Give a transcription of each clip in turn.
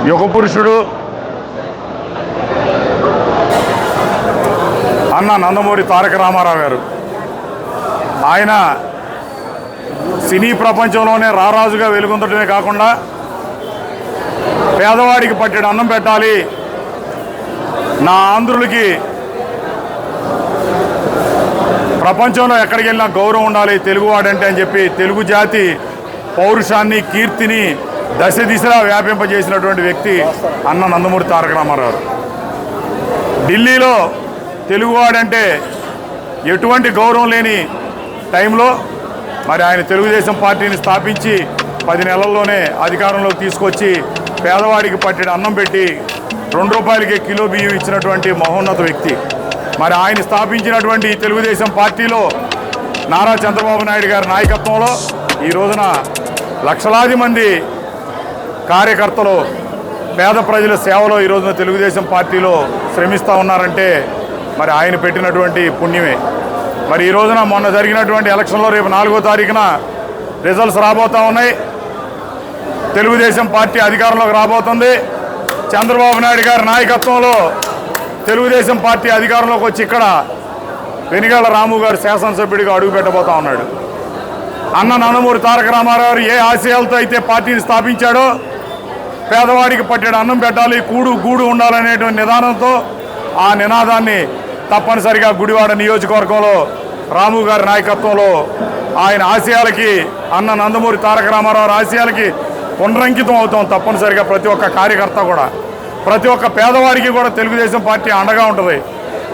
యుగ పురుషుడు అన్న నందమూరి తారక రామారావు గారు. ఆయన సినీ ప్రపంచంలోనే రారాజుగా వెలుగొందడమే కాకుండా పేదవాడికి పట్టెడు అన్నం పెట్టాలి, నా ఆంధ్రులకి ప్రపంచంలో ఎక్కడికి వెళ్ళినా గౌరవం ఉండాలి తెలుగువాడంటే అని చెప్పి తెలుగు జాతి పౌరుషాన్ని కీర్తిని దశ దిశలా వ్యాపింపజేసినటువంటి వ్యక్తి అన్న నందమూరి తారక రామారావు. ఢిల్లీలో తెలుగువాడంటే ఎటువంటి గౌరవం లేని టైంలో మరి ఆయన తెలుగుదేశం పార్టీని స్థాపించి 10 నెలల్లోనే అధికారంలోకి తీసుకొచ్చి పేదవాడికి పట్టెడు అన్నం పెట్టి 2 రూపాయలకే కిలో బియ్యం ఇచ్చినటువంటి మహోన్నత వ్యక్తి. మరి ఆయన స్థాపించినటువంటి తెలుగుదేశం పార్టీలో నారా చంద్రబాబు నాయుడు గారి నాయకత్వంలో ఈ రోజున లక్షలాది మంది కార్యకర్తలు పేద ప్రజల సేవలో ఈ రోజున తెలుగుదేశం పార్టీలో శ్రమిస్తూ ఉన్నారంటే మరి ఆయన పెట్టినటువంటి పుణ్యమే. మరి ఈ రోజున మొన్న జరిగినటువంటి ఎలక్షన్లో రేపు 4వ తారీఖున రిజల్ట్స్ రాబోతూ ఉన్నాయి. తెలుగుదేశం పార్టీ అధికారంలోకి రాబోతుంది. చంద్రబాబు నాయుడు గారి నాయకత్వంలో తెలుగుదేశం పార్టీ అధికారంలోకి వచ్చి ఇక్కడ వెనిగళ్ల రాము గారు శాసనసభ్యుడిగా అడుగుపెట్టబోతా ఉన్నాడు. అన్న నందమూరి తారక రామారావు ఏ ఆశయాలతో అయితే పార్టీని స్థాపించాడో పేదవాడికి పట్టెడు అన్నం పెట్టాలి, కూడు గూడు ఉండాలనేటువంటి నిదానంతో ఆ నినాదాన్ని తప్పనిసరిగా గుడివాడ నియోజకవర్గంలో రాము గారి నాయకత్వంలో ఆయన ఆశయాలకి అన్న నందమూరి తారక రామారావు ఆశయాలకి పునరంకితం అవుతాం. తప్పనిసరిగా ప్రతి ఒక్క కార్యకర్త కూడా ప్రతి ఒక్క పేదవాడికి కూడా తెలుగుదేశం పార్టీ అండగా ఉంటుంది.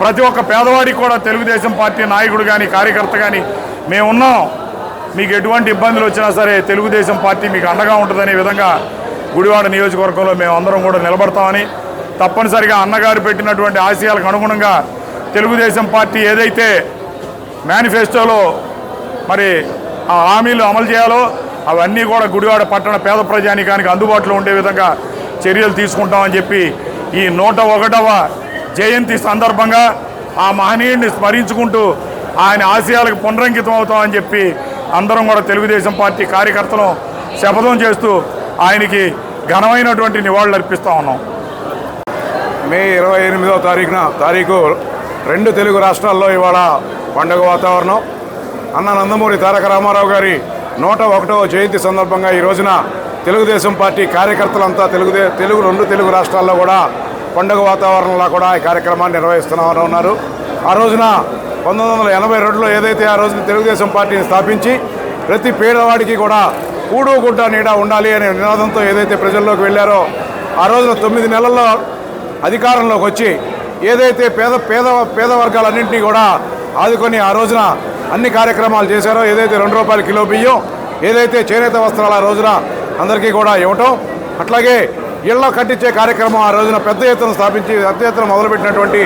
ప్రతి ఒక్క పేదవాడికి కూడా తెలుగుదేశం పార్టీ నాయకుడు కానీ కార్యకర్త కానీ మేమున్నాం, మీకు ఎటువంటి ఇబ్బందులు వచ్చినా సరే తెలుగుదేశం పార్టీ మీకు అండగా ఉంటుందనే విధంగా గుడివాడ నియోజకవర్గంలో మేము అందరం కూడా నిలబడతామని, తప్పనిసరిగా అన్నగారు పెట్టినటువంటి ఆశయాలకు అనుగుణంగా తెలుగుదేశం పార్టీ ఏదైతే మేనిఫెస్టోలో మరి ఆ హామీలు అమలు చేయాలో అవన్నీ కూడా గుడివాడ పట్టణ పేద ప్రజానికానికి అందుబాటులో ఉండే విధంగా చర్యలు తీసుకుంటామని చెప్పి ఈ 101వ జయంతి సందర్భంగా ఆ మహనీయుడిని స్మరించుకుంటూ ఆయన ఆశయాలకు పునరంకితం అవుతామని చెప్పి అందరం కూడా తెలుగుదేశం పార్టీ కార్యకర్తలు శపథం చేస్తూ ఆయనకి ఘనమైనటువంటి నివాళులు అర్పిస్తూ ఉన్నాం. మే 28వ తారీఖు 2 తెలుగు రాష్ట్రాల్లో ఇవాళ పండుగ వాతావరణం. అన్న నందమూరి తారక రామారావు గారి 101వ జయంతి సందర్భంగా ఈ రోజున తెలుగుదేశం పార్టీ కార్యకర్తలంతా 2 తెలుగు రాష్ట్రాల్లో కూడా పండుగ వాతావరణంలో కూడా ఈ కార్యక్రమాన్ని నిర్వహిస్తున్నామని ఉన్నారు. ఆ రోజున 1982లో ఏదైతే ఆ రోజున తెలుగుదేశం పార్టీని స్థాపించి ప్రతి పేదవాడికి కూడా కూడు గుడ్డ నీడ ఉండాలి అనే నినాదంతో ఏదైతే ప్రజల్లోకి వెళ్ళారో ఆ రోజున 9 నెలల్లో అధికారంలోకి వచ్చి ఏదైతే పేద వర్గాలన్నింటినీ కూడా ఆదుకొని ఆ రోజున అన్ని కార్యక్రమాలు చేశారో, ఏదైతే ₹2 కిలో బియ్యం, ఏదైతే చేనేత వస్త్రాలు ఆ రోజున అందరికీ కూడా ఇవ్వటం, అట్లాగే ఇళ్ల కట్టించే కార్యక్రమం ఆ రోజున పెద్ద ఎత్తున స్థాపించి పెద్ద ఎత్తున మొదలుపెట్టినటువంటి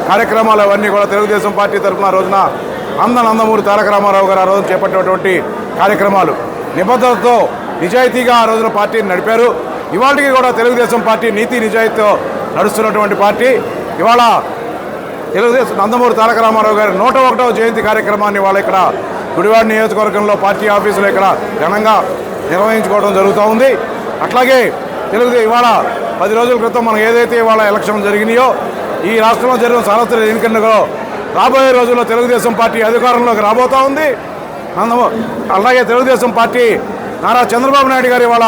కార్యక్రమాలు అవన్నీ కూడా తెలుగుదేశం పార్టీ తరఫున ఆ రోజున నందమూరి తారక రామారావు గారు ఆ రోజున చేపట్టినటువంటి కార్యక్రమాలు నిబద్ధతతో నిజాయితీగా ఆ రోజున పార్టీని నడిపారు. ఇవాళకి కూడా తెలుగుదేశం పార్టీ నీతి నిజాయితీతో నడుస్తున్నటువంటి పార్టీ. ఇవాళ తెలుగుదేశం నందమూరి తారక రామారావు గారి 101వ జయంతి కార్యక్రమాన్ని ఇవాళ ఇక్కడ గుడివాడ నియోజకవర్గంలో పార్టీ ఆఫీసులో ఇక్కడ ఘనంగా నిర్వహించుకోవడం జరుగుతూ ఉంది. అట్లాగే ఇవాళ 10 రోజుల క్రితం మనం ఏదైతే ఇవాళ ఎలక్షన్ జరిగినాయో ఈ రాష్ట్రంలో జరిగిన సార్వత్రిక ఎన్నికల్లో రాబోయే రోజుల్లో తెలుగుదేశం పార్టీ అధికారంలోకి రాబోతూ ఉంది. అలాగే తెలుగుదేశం పార్టీ నారా చంద్రబాబు నాయుడు గారు ఇవాళ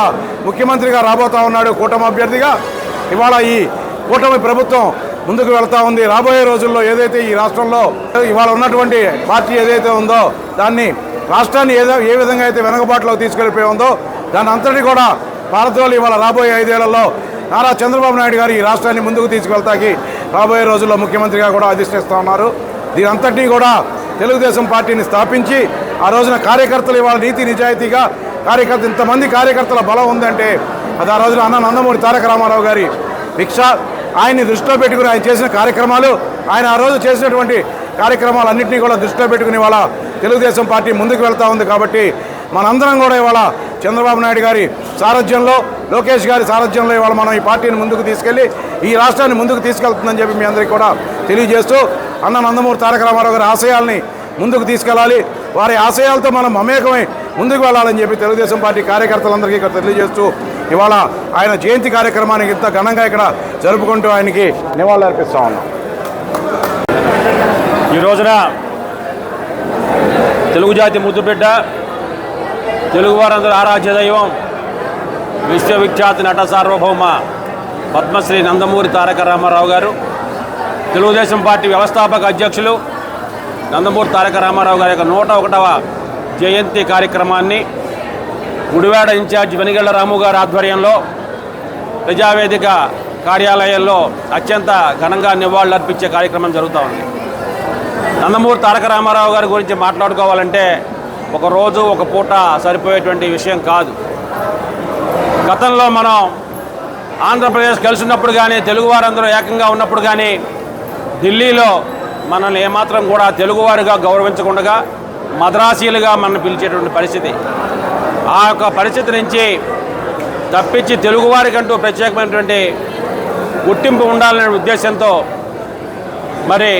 ముఖ్యమంత్రిగా రాబోతూ ఉన్నాడు కూటమి అభ్యర్థిగా. ఇవాళ ఈ కూటమి ప్రభుత్వం ముందుకు వెళ్తూ ఉంది. రాబోయే రోజుల్లో ఏదైతే ఈ రాష్ట్రంలో ఇవాళ ఉన్నటువంటి పార్టీ ఏదైతే ఉందో దాన్ని రాష్ట్రాన్ని ఏ విధంగా అయితే వెనుకబాటులోకి తీసుకెళ్ళిపోయి ఉందో దాని అంతటి కూడా పారద్రోలు ఇవాళ రాబోయే 5 ఏళ్లలో నారా చంద్రబాబు నాయుడు గారు ఈ రాష్ట్రాన్ని ముందుకు తీసుకెళ్తాకి రాబోయే రోజుల్లో ముఖ్యమంత్రిగా కూడా అధిష్టిస్తూ ఉన్నారు. దీని అంతటినీ కూడా తెలుగుదేశం పార్టీని స్థాపించి ఆ రోజున కార్యకర్తలు ఇవాళ నీతి నిజాయితీగా ఇంతమంది కార్యకర్తల బలం ఉందంటే అది ఆ రోజున నందమూరి తారక రామారావు గారి భిక్ష. ఆయన్ని దృష్టిలో పెట్టుకుని ఆయన చేసిన కార్యక్రమాలు, ఆయన ఆ రోజు చేసినటువంటి కార్యక్రమాలన్నింటినీ కూడా దృష్టిలో పెట్టుకుని ఇవాళ తెలుగుదేశం పార్టీ ముందుకు వెళ్తూ ఉంది. కాబట్టి మనందరం కూడా ఇవాళ చంద్రబాబు నాయుడు గారి సారథ్యంలో, లోకేష్ గారి సారథ్యంలో ఇవాళ మనం ఈ పార్టీని ముందుకు తీసుకెళ్లి ఈ రాష్ట్రాన్ని ముందుకు తీసుకెళ్తుందని చెప్పి మీ అందరికీ కూడా తెలియజేస్తూ నందమూరి తారక రామారావు గారి ఆశయాల్ని ముందుకు తీసుకెళ్ళాలి, వారి ఆశయాలతో మనం మమేకమై ముందుకు వెళ్ళాలని చెప్పి తెలుగుదేశం పార్టీ కార్యకర్తలందరికీ ఇక్కడ తెలియజేస్తూ ఇవాళ ఆయన జయంతి కార్యక్రమానికి ఇంత ఘనంగా ఇక్కడ జరుపుకుంటూ ఆయనకి నివాళులు అర్పిస్తా ఉన్నాం. ఈ రోజున తెలుగు జాతి ముద్దుబిడ్డ, తెలుగు వారందరూ ఆరాధ్య దైవం, విశ్వవిఖ్యాత నట సార్వభౌమ పద్మశ్రీ నందమూరి తారక రామారావు గారు, తెలుగుదేశం పార్టీ వ్యవస్థాపక అధ్యక్షులు నందమూరి తారక రామారావు గారి యొక్క 101వ జయంతి కార్యక్రమాన్ని గుడివాడ ఇన్ఛార్జి వెనిగళ్ల రాము గారి ఆధ్వర్యంలో ప్రజావేదిక కార్యాలయంలో అత్యంత ఘనంగా నివాళులర్పించే కార్యక్రమం జరుగుతూ ఉంది. నందమూరి తారక రామారావు గారి గురించి మాట్లాడుకోవాలంటే ఒక రోజు ఒక పూట సరిపోయేటువంటి విషయం కాదు. గతంలో మనం ఆంధ్రప్రదేశ్ కలిసినప్పుడు కానీ, తెలుగు వారందరూ ఏకంగా ఉన్నప్పుడు కానీ ఢిల్లీలో మనల్ని ఏమాత్రం కూడా తెలుగువారిగా గౌరవించకుండా మద్రాసీలుగా మనం పిలిచేటువంటి పరిస్థితి. ఆ యొక్క పరిస్థితి నుంచి తప్పించి తెలుగువారికంటూ ప్రత్యేకమైనటువంటి గుర్తింపు ఉండాలనే ఉద్దేశంతో మరి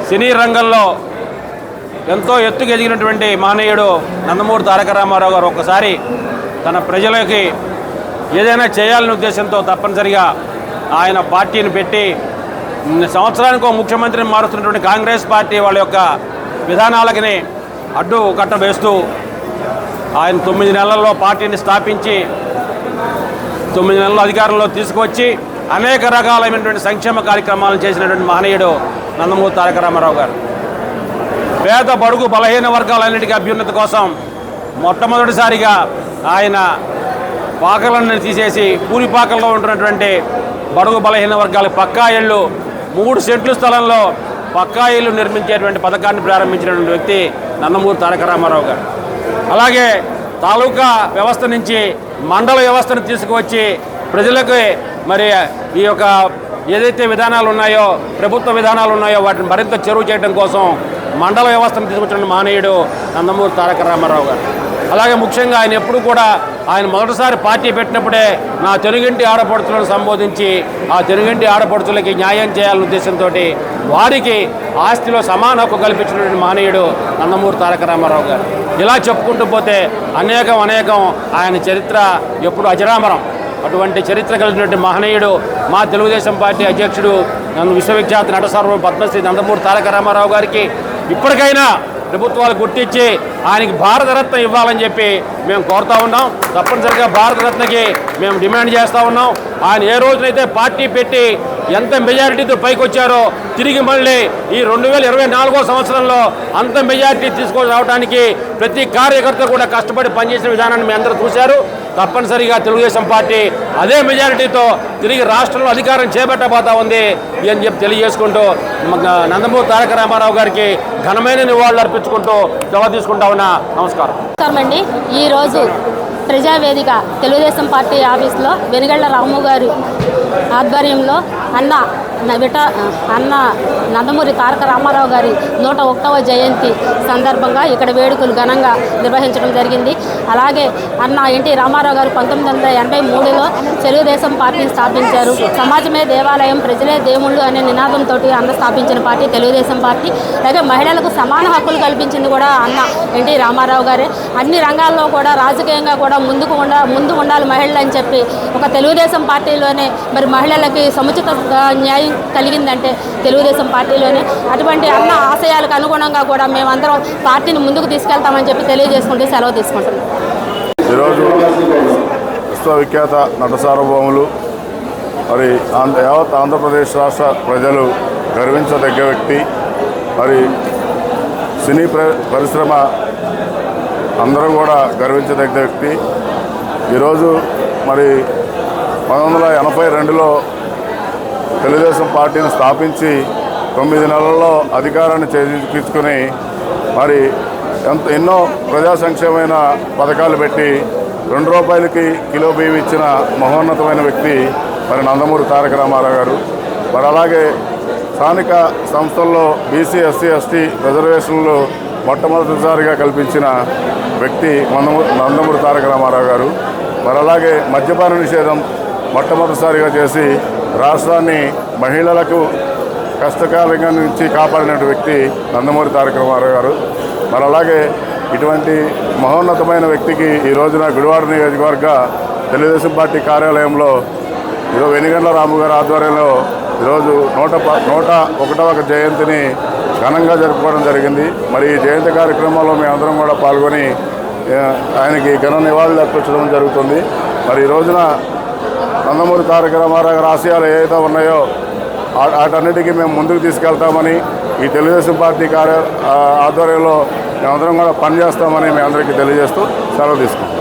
సినీ రంగంలో ఎంతో ఎత్తుకు ఎదిగినటువంటి మహనీయుడు నందమూరి తారక రామారావు గారు ఒక్కసారి తన ప్రజలకి ఏదైనా చేయాలనే ఉద్దేశంతో తప్పనిసరిగా ఆయన పార్టీని పెట్టి సంవత్సరానికి ఒక ముఖ్యమంత్రిని మారుస్తున్నటువంటి కాంగ్రెస్ పార్టీ వాళ్ళ యొక్క విధానాలకి అడ్డు కట్ట వేస్తూ ఆయన 9 నెలల్లో పార్టీని స్థాపించి 9 నెలల అధికారంలో తీసుకువచ్చి అనేక రకాలైనటువంటి సంక్షేమ కార్యక్రమాలను చేసినటువంటి మహనీయుడు నందమూరి తారక రామారావు గారు. పేద బడుగు బలహీన వర్గాలన్నిటికీ అభ్యున్నతి కోసం మొట్టమొదటిసారిగా ఆయన పాకలను తీసేసి పూరిపాకల్లో ఉంటున్నటువంటి బడుగు బలహీన వర్గాల పక్కా ఇళ్ళు 3 సెంట్ల స్థలంలో పక్కా ఇళ్ళు నిర్మించేటువంటి పథకాన్ని ప్రారంభించినటువంటి వ్యక్తి నందమూరి తారక రామారావు గారు. అలాగే తాలూకా వ్యవస్థ నుంచి మండల వ్యవస్థను తీసుకువచ్చి ప్రజలకు మరి ఈ యొక్క ఏదైతే విధానాలు ఉన్నాయో, ప్రభుత్వ విధానాలు ఉన్నాయో వాటిని మరింత చెరువు చేయడం కోసం మండల వ్యవస్థను తీసుకొచ్చిన మహనీయుడు నందమూరి తారక రామారావు గారు. అలాగే ముఖ్యంగా ఆయన ఎప్పుడు కూడా ఆయన మొదటిసారి పార్టీ పెట్టినప్పుడే నా తెలుగింటి ఆడపడుచులను సంబోధించి ఆ తెలుగింటి ఆడపడుచులకి న్యాయం చేయాలనే ఉద్దేశంతో వారికి ఆస్తిలో సమాన హక్కు కల్పించినటువంటి మహనీయుడు నందమూరి తారక రామారావు గారు. ఇలా చెప్పుకుంటూ పోతే అనేకం ఆయన చరిత్ర ఎప్పుడు అజరామరం. అటువంటి చరిత్ర కలిగినటువంటి మహనీయుడు మా తెలుగుదేశం పార్టీ అధ్యక్షుడు విశ్వవిఖ్యాత నట సార్వభౌమ పద్మశ్రీ నందమూరి తారక రామారావు గారికి ఇప్పటికైనా ప్రభుత్వాలు గుర్తించి ఆయనకి భారతరత్న ఇవ్వాలని చెప్పి మేము కోరుతా ఉన్నాం. తప్పనిసరిగా భారతరత్నకి మేము డిమాండ్ చేస్తూ ఉన్నాం. ఆయన ఏ రోజునైతే పార్టీ పెట్టి ఎంత మెజారిటీతో పైకి వచ్చారో తిరిగి మళ్ళీ ఈ 2024 సంవత్సరంలో అంత మెజారిటీ తీసుకొని రావడానికి ప్రతి కార్యకర్త కూడా కష్టపడి పనిచేసిన విధానాన్ని మీ అందరూ చూశారు. తప్పనిసరిగా తెలుగుదేశం పార్టీ అదే మెజారిటీతో తిరిగి రాష్ట్రంలో అధికారం చేపట్టబోతా ఉంది అని చెప్పి తెలియజేసుకుంటూ నందమూరి తారక రామారావు గారికి ఘనమైన నివాళులు అర్పించుకుంటూ సెలవు తీసుకుంటా ఉన్నా. నమస్కారం. అండి ఈరోజు ప్రజావేదిక తెలుగుదేశం పార్టీ ఆఫీస్లో వెనుగళ్ల రాము గారి ఆధ్వర్యంలో అన్న నందమూరి తారక రామారావు గారి 101వ జయంతి సందర్భంగా ఇక్కడ వేడుకలు ఘనంగా నిర్వహించడం జరిగింది. అలాగే అన్న ఎన్టీ రామారావు గారు 1983లో తెలుగుదేశం పార్టీని స్థాపించారు. సమాజమే దేవాలయం, ప్రజలే దేవుళ్ళు అనే నినాదంతో అన్న స్థాపించిన పార్టీ తెలుగుదేశం పార్టీ. అలాగే మహిళలకు సమాన హక్కులు కల్పించింది కూడా అన్న ఎన్టీ రామారావు గారే. అన్ని రంగాల్లో కూడా రాజకీయంగా కూడా ముందు ఉండాలి మహిళలు అని చెప్పి ఒక తెలుగుదేశం పార్టీలోనే మరి మహిళలకి సముచిత న్యాయం కలిగిందంటే తెలుగుదేశం పార్టీలోనే. అటువంటి అన్న ఆశయాలకు అనుగుణంగా కూడా మేమందరం పార్టీని ముందుకు తీసుకెళ్తామని చెప్పి తెలియజేసుకుంటూ సెలవు తీసుకుంటున్నాం. ఈరోజు విశ్వవిఖ్యాత నట సార్వభౌములు మరి యావత్ ఆంధ్రప్రదేశ్ రాష్ట్ర ప్రజలు గర్వించదగ్గ వ్యక్తి, మరి సినీ పరిశ్రమ అందరూ కూడా గర్వించదగ్గ వ్యక్తి. ఈరోజు మరి 1982లో తెలుగుదేశం పార్టీని స్థాపించి 9 నెలల్లో అధికారాన్ని చేజిక్కించుకుని మరి ఎన్నో ప్రజా సంక్షేమైన పథకాలు పెట్టి ₹2 కిలో బియ్యం ఇచ్చిన మహోన్నతమైన వ్యక్తి మరి నందమూరి తారక రామారావు గారు. మరి అలాగే స్థానిక సంస్థల్లో బీసీ, ఎస్సీ, ఎస్టీ రిజర్వేషన్లు మొట్టమొదటిసారిగా కల్పించిన వ్యక్తి నందమూరి తారక రామారావు గారు. మరి అలాగే మద్యపాన నిషేధం మొట్టమొదటిసారిగా చేసి రాష్ట్రాన్ని మహిళలకు కష్టకాలంగా నుంచి కాపాడిన వ్యక్తి నందమూరి తారక రామారావు గారు. మరి అలాగే ఇటువంటి మహోన్నతమైన వ్యక్తికి ఈ రోజున గుడివాడ నియోజకవర్గ తెలుగుదేశం పార్టీ కార్యాలయంలో ఈరోజు వెనుగండ్ల రాము గారి ఆధ్వర్యంలో ఈరోజు 101వ జయంతిని ఘనంగా జరుపుకోవడం జరిగింది. మరి ఈ జయంతి కార్యక్రమంలో మేమందరం కూడా పాల్గొని ఆయనకి ఘన నివాళులు అర్పించడం జరుగుతుంది. మరి ఈ రోజున నందమూరి తారక రామారావు గారి ఆశయాలు ఏవైతే ఉన్నాయో వాటన్నిటికీ మేము ముందుకు తీసుకెళ్తామని ఈ తెలుగుదేశం పార్టీ ఆధ్వర్యంలో మేమందరం కూడా పనిచేస్తామని మీ అందరికీ తెలియజేస్తూ సెలవు తీసుకుంటాం.